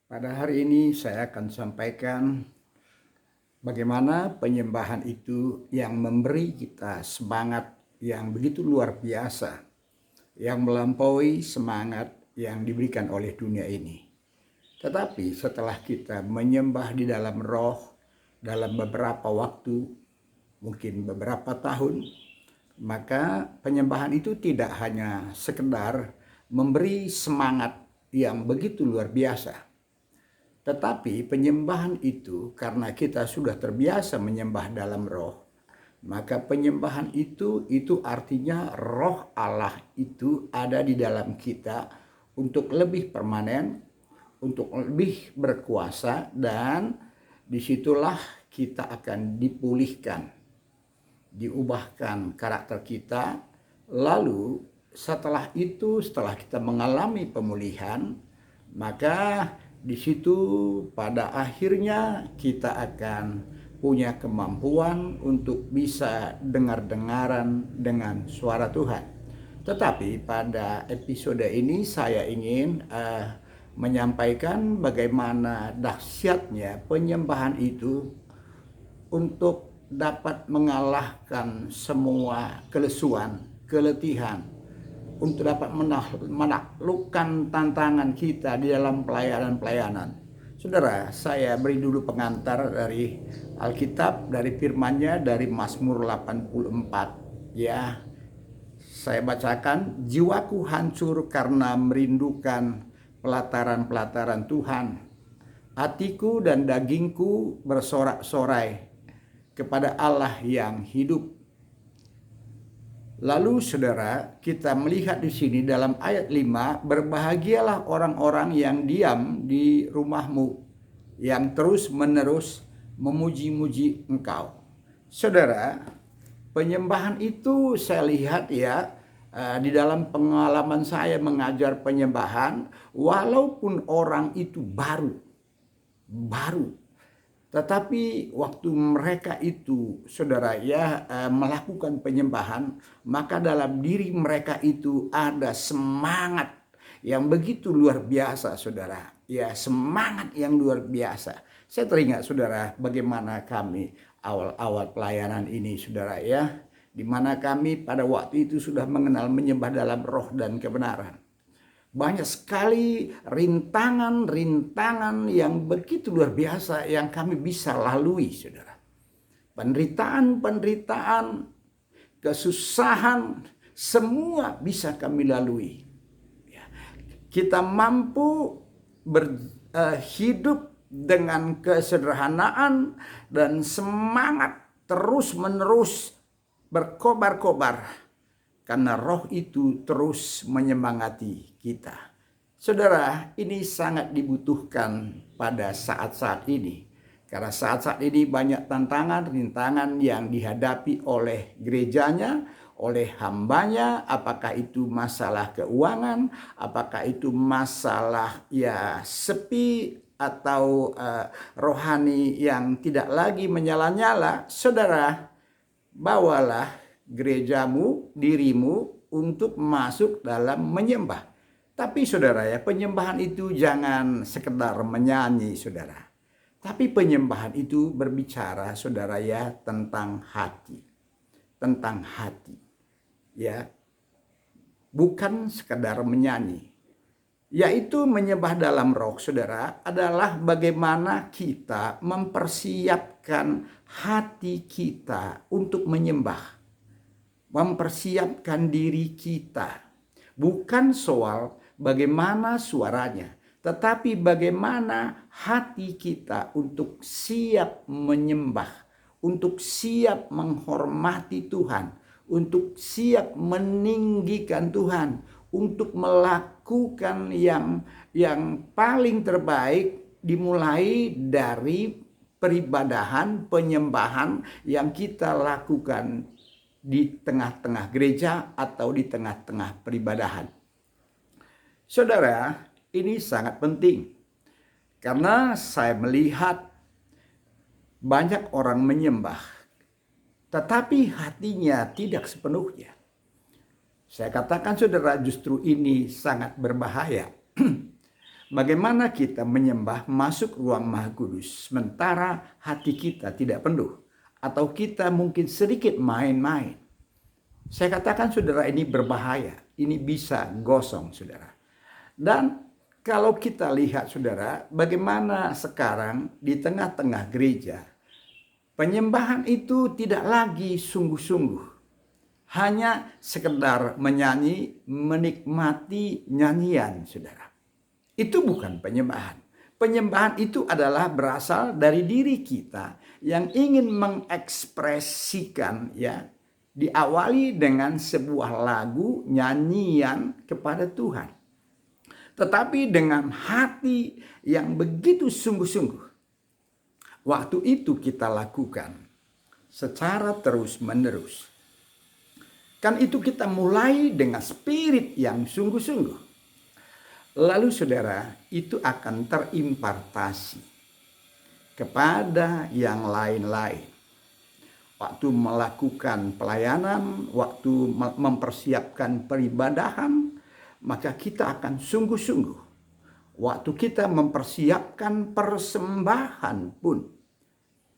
Pada hari ini saya akan sampaikan bagaimana penyembahan itu yang memberi kita semangat yang begitu luar biasa, yang melampaui semangat yang diberikan oleh dunia ini. Tetapi setelah kita menyembah di dalam roh dalam beberapa waktu, mungkin beberapa tahun, maka penyembahan itu tidak hanya sekedar memberi semangat yang begitu luar biasa, tetapi penyembahan itu karena kita sudah terbiasa menyembah dalam roh, maka penyembahan itu artinya roh Allah itu ada di dalam kita untuk lebih permanen, untuk lebih berkuasa, dan disitulah kita akan dipulihkan, diubahkan karakter kita. Lalu setelah itu, setelah kita mengalami pemulihan, maka di situ pada akhirnya kita akan punya kemampuan untuk bisa dengar-dengaran dengan suara Tuhan. Tetapi pada episode ini saya ingin menyampaikan bagaimana dahsyatnya penyembahan itu untuk dapat mengalahkan semua kelesuan, keletihan, untuk dapat menaklukkan tantangan kita di dalam pelayanan-pelayanan. Saudara, saya beri dulu pengantar dari Alkitab, dari firman-Nya dari Mazmur 84. Ya, saya bacakan, jiwaku hancur karena merindukan pelataran-pelataran Tuhan. Hatiku dan dagingku bersorak-sorai kepada Allah yang hidup. Lalu saudara, kita melihat di sini dalam ayat 5, berbahagialah orang-orang yang diam di rumahmu, yang terus-menerus memuji-muji engkau. Saudara, penyembahan itu saya lihat ya, di dalam pengalaman saya mengajar penyembahan, walaupun orang itu baru, tetapi waktu mereka itu, saudara ya, melakukan penyembahan, maka dalam diri mereka itu ada semangat yang begitu luar biasa, saudara. Ya, semangat yang luar biasa. Saya teringat, saudara, bagaimana kami awal-awal pelayanan ini, saudara ya, di mana kami pada waktu itu sudah mengenal menyembah dalam roh dan kebenaran. Banyak sekali rintangan-rintangan yang begitu luar biasa yang kami bisa lalui, saudara. Penderitaan, kesusahan, semua bisa kami lalui. Kita mampu hidup dengan kesederhanaan dan semangat terus-menerus berkobar-kobar, karena roh itu terus menyemangati kita. Saudara, ini sangat dibutuhkan pada saat-saat ini. Karena saat-saat ini banyak tantangan, rintangan yang dihadapi oleh gerejanya, oleh hambanya, apakah itu masalah keuangan, apakah itu masalah ya sepi, atau rohani yang tidak lagi menyala-nyala. Saudara, bawalah gerejamu, dirimu untuk masuk dalam menyembah. Tapi saudara ya, penyembahan itu jangan sekedar menyanyi, saudara. Tapi penyembahan itu berbicara, saudara ya, tentang hati. Tentang hati. Ya. Bukan sekedar menyanyi. Yaitu menyembah dalam roh, saudara, adalah bagaimana kita mempersiapkan hati kita untuk menyembah. Mempersiapkan diri kita. Bukan soal bagaimana suaranya, tetapi bagaimana hati kita untuk siap menyembah, untuk siap menghormati Tuhan, untuk siap meninggikan Tuhan, untuk melakukan yang paling terbaik, dimulai dari peribadahan, penyembahan yang kita lakukan di tengah-tengah gereja atau di tengah-tengah peribadahan. Saudara, ini sangat penting karena saya melihat banyak orang menyembah, tetapi hatinya tidak sepenuhnya. Saya katakan, saudara, justru ini sangat berbahaya. Bagaimana kita menyembah masuk ruang Maha Kudus sementara hati kita tidak penuh, atau kita mungkin sedikit main-main. Saya katakan saudara, ini berbahaya, ini bisa gosong saudara. Dan kalau kita lihat saudara, bagaimana sekarang di tengah-tengah gereja, penyembahan itu tidak lagi sungguh-sungguh. Hanya sekedar menyanyi, menikmati nyanyian saudara. Itu bukan penyembahan. Penyembahan itu adalah berasal dari diri kita yang ingin mengekspresikan, ya, diawali dengan sebuah lagu nyanyian kepada Tuhan. Tetapi dengan hati yang begitu sungguh-sungguh. Waktu itu kita lakukan secara terus-menerus. Kan itu kita mulai dengan spirit yang sungguh-sungguh. Lalu saudara, itu akan terimpartasi kepada yang lain-lain. Waktu melakukan pelayanan, waktu mempersiapkan peribadahan, maka kita akan sungguh-sungguh. Waktu kita mempersiapkan persembahan pun,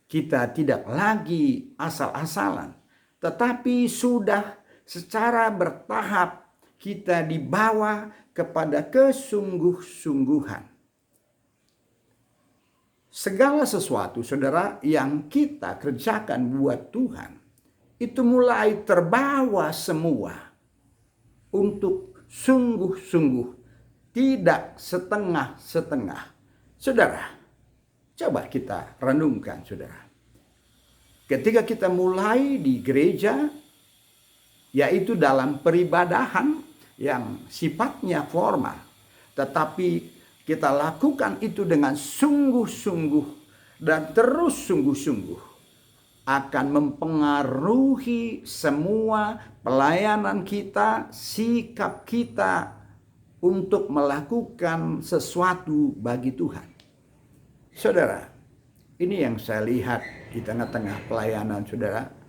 kita tidak lagi asal-asalan, tetapi sudah secara bertahap kita dibawa kepada kesungguh-sungguhan. Segala sesuatu saudara yang kita kerjakan buat Tuhan, itu mulai terbawa semua untuk sungguh-sungguh, tidak setengah-setengah. Saudara, coba kita renungkan saudara. Ketika kita mulai di gereja, yaitu dalam peribadahan yang sifatnya formal, tetapi kita lakukan itu dengan sungguh-sungguh dan terus sungguh-sungguh, akan mempengaruhi semua pelayanan kita, sikap kita untuk melakukan sesuatu bagi Tuhan. Saudara, ini yang saya lihat di tengah-tengah pelayanan saudara.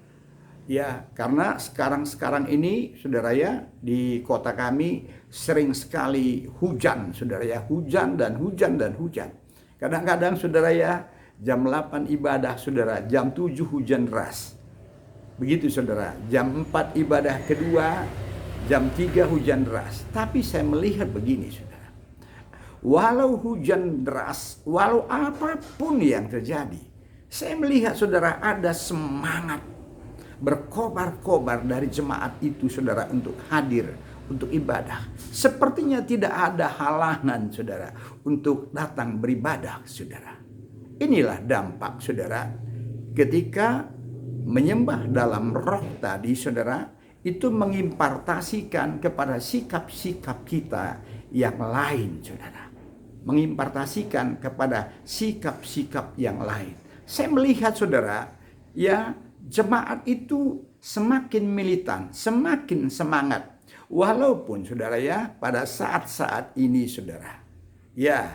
Ya, karena sekarang ini saudara ya, di kota kami sering sekali hujan saudara ya, hujan dan hujan dan hujan. Kadang-kadang saudara ya, jam 8 ibadah saudara, jam 7 hujan deras. Begitu saudara, jam 4 ibadah kedua, jam 3 hujan deras. Tapi saya melihat begini saudara, walau hujan deras, walau apapun yang terjadi, saya melihat saudara ada semangat berkobar-kobar dari jemaat itu saudara untuk hadir, untuk ibadah. Sepertinya tidak ada halangan saudara untuk datang beribadah saudara. Inilah dampak saudara ketika menyembah dalam roh tadi saudara, itu mengimpartasikan kepada sikap-sikap kita yang lain saudara. Mengimpartasikan kepada sikap-sikap yang lain. Saya melihat saudara, ya, jemaat itu semakin militan, semakin semangat. Walaupun saudara ya, pada saat-saat ini saudara, ya,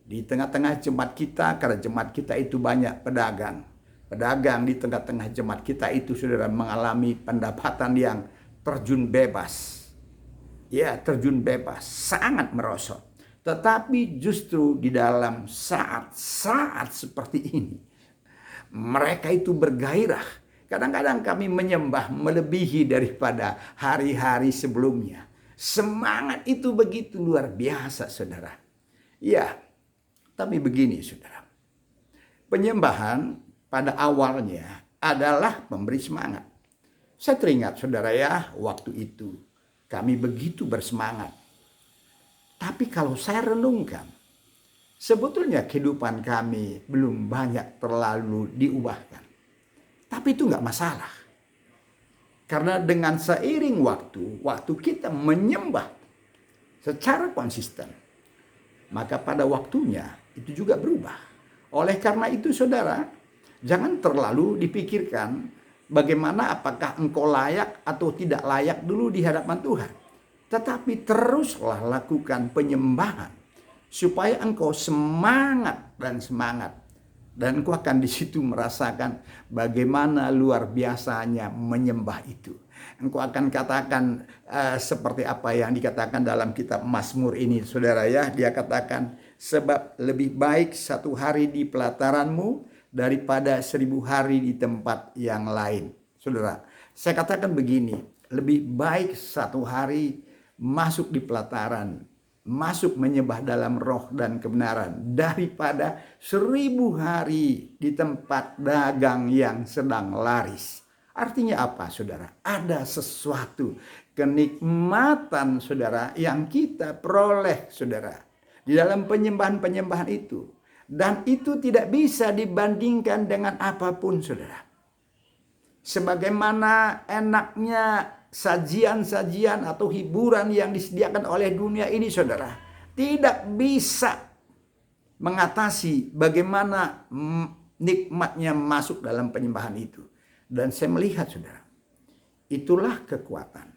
di tengah-tengah jemaat kita, karena jemaat kita itu banyak pedagang. Pedagang di tengah-tengah jemaat kita itu saudara mengalami pendapatan yang terjun bebas. Ya, terjun bebas, sangat merosot. Tetapi justru di dalam saat-saat seperti ini, mereka itu bergairah. Kadang-kadang kami menyembah melebihi daripada hari-hari sebelumnya. Semangat itu begitu luar biasa saudara. Ya, tapi begini saudara. Penyembahan pada awalnya adalah memberi semangat. Saya teringat saudara ya, waktu itu kami begitu bersemangat. Tapi kalau saya renungkan, sebetulnya kehidupan kami belum banyak terlalu diubahkan. Tapi itu nggak masalah. Karena dengan seiring waktu kita menyembah secara konsisten, maka pada waktunya itu juga berubah. Oleh karena itu saudara, jangan terlalu dipikirkan bagaimana apakah engkau layak atau tidak layak dulu di hadapan Tuhan. Tetapi teruslah lakukan penyembahan supaya engkau semangat dan semangat. Dan engkau akan di situ merasakan bagaimana luar biasanya menyembah itu. Engkau akan katakan seperti apa yang dikatakan dalam kitab Mazmur ini, saudara ya. Dia katakan, Sebab lebih baik 1 hari di pelataranmu daripada 1000 hari di tempat yang lain. Saudara, saya katakan begini, lebih baik 1 hari masuk di pelataran, masuk menyembah dalam roh dan kebenaran, daripada 1000 hari di tempat dagang yang sedang laris. Artinya apa, saudara? Ada sesuatu kenikmatan, saudara, yang kita peroleh, saudara, di dalam penyembahan-penyembahan itu. Dan itu tidak bisa dibandingkan dengan apapun, saudara. Sebagaimana enaknya sajian-sajian atau hiburan yang disediakan oleh dunia ini, saudara, tidak bisa mengatasi bagaimana nikmatnya masuk dalam penyembahan itu. Dan saya melihat, saudara, itulah kekuatan,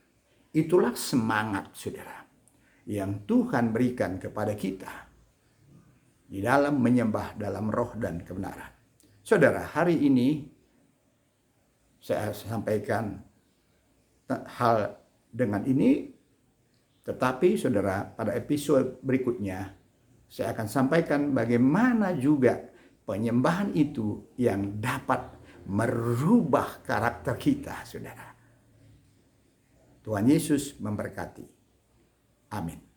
itulah semangat, saudara, yang Tuhan berikan kepada kita di dalam menyembah dalam roh dan kebenaran. Saudara, hari ini saya sampaikan hal dengan ini, tetapi saudara, pada episode berikutnya saya akan sampaikan bagaimana juga penyembahan itu yang dapat merubah karakter kita, saudara. Tuhan Yesus memberkati. Amin.